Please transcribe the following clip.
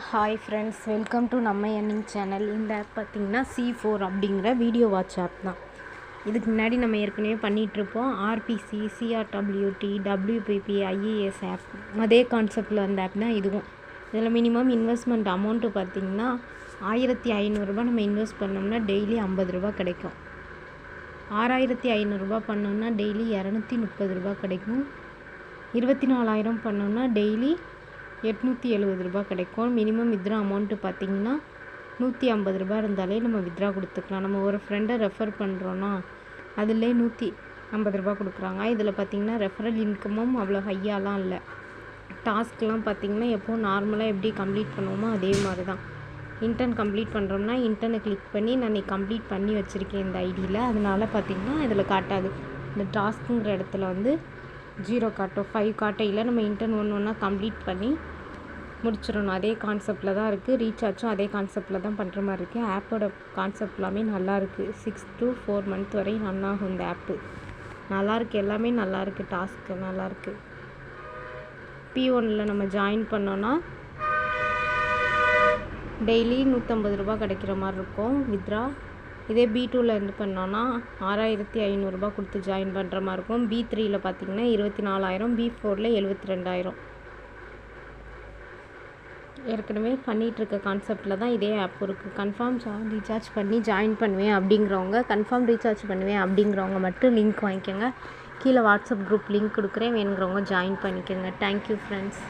Hi friends, welcome to நம்ம earning channel. இந்த app பார்த்திங்கன்னா C4 அப்படிங்கிற வீடியோ வாட்ச் ஆப் தான். இதுக்கு முன்னாடி நம்ம ஏற்கனவே பண்ணிகிட்ருப்போம். RPC, CRWT, WPP, IAS ஆப், அதே கான்செப்டில் வந்த ஆப் தான் இதுவும். இதில் மினிமம் இன்வெஸ்ட்மெண்ட் அமௌண்ட்டு பார்த்திங்கன்னா 1500 நம்ம இன்வெஸ்ட் பண்ணோம்னா டெய்லி 50 ரூபா கிடைக்கும். 6500 பண்ணோம்னா டெய்லி 230 கிடைக்கும். 24,000 பண்ணோம்னா டெய்லி 870 கிடைக்கும். மினிமம் வித்ரா அமௌண்ட்டு பார்த்திங்கன்னா 150 இருந்தாலே நம்ம வித்ரா கொடுத்துக்கலாம். நம்ம ஒரு ஃப்ரெண்டை ரெஃபர் பண்ணுறோன்னா அதிலே 150 கொடுக்குறாங்க. இதில் பார்த்திங்கன்னா ரெஃபரல் இன்கமும் அவ்வளோ ஹையாலாம் இல்லை. டாஸ்க்லாம் பார்த்திங்கன்னா எப்போது நார்மலாக எப்படி கம்ப்ளீட் பண்ணுவோமோ அதே மாதிரி தான். இன்டர்ன் கம்ப்ளீட் பண்ணுறோம்னா இன்டர்னை கிளிக் பண்ணி நான் இன்றைக்கி கம்ப்ளீட் பண்ணி வச்சுருக்கேன் இந்த ஐடியில். அதனால் பார்த்திங்கன்னா இதில் காட்டாது. இந்த டாஸ்க்குங்கிற இடத்துல வந்து 0 காட்டும், 5 காட்டையில். நம்ம இன்டர்ன் ஒன்றா கம்ப்ளீட் பண்ணி முடிச்சிடணும். அதே கான்செப்டில் தான் இருக்குது. ரீசார்ஜும் அதே கான்செப்டில் தான் பண்ணுற மாதிரி இருக்குது. ஆப்போட கான்செப்ட் எல்லாமே நல்லாயிருக்கு. 6 to 4 month வரையும் நல்லாகும் இந்த ஆப்பு. நல்லாயிருக்கு, எல்லாமே நல்லாயிருக்கு. டாஸ்க்கு நல்லாயிருக்கு. P1ல் நம்ம ஜாயின் பண்ணோன்னா டெய்லி 150 கிடைக்கிற மாதிரி இருக்கும் வித்ரா. இதே B2ல் இருந்து பண்ணோன்னா 6500 கொடுத்து ஜாயின் பண்ணுற மாதிரி இருக்கும். B3யில் பார்த்திங்கன்னா 24,000, B4ல் 72,000. ஏற்கனவே பண்ணிகிட்ருக்க கான்செப்டில் தான் இதே ஆப் இருக்குது. கன்ஃபார்ம் ரீசார்ஜ் பண்ணி ஜாயின் பண்ணுவேன் அப்படிங்கிறவங்க, கன்ஃபார்ம் ரீசார்ஜ் பண்ணுவேன் அப்படிங்கிறவங்க மட்டும் லிங்க் வாங்கிக்கோங்க. கீழே வாட்ஸ்அப் குரூப் லிங்க் கொடுக்குறேன், வேணுங்கிறவங்க ஜாயின் பண்ணிக்கோங்க. Thank you friends.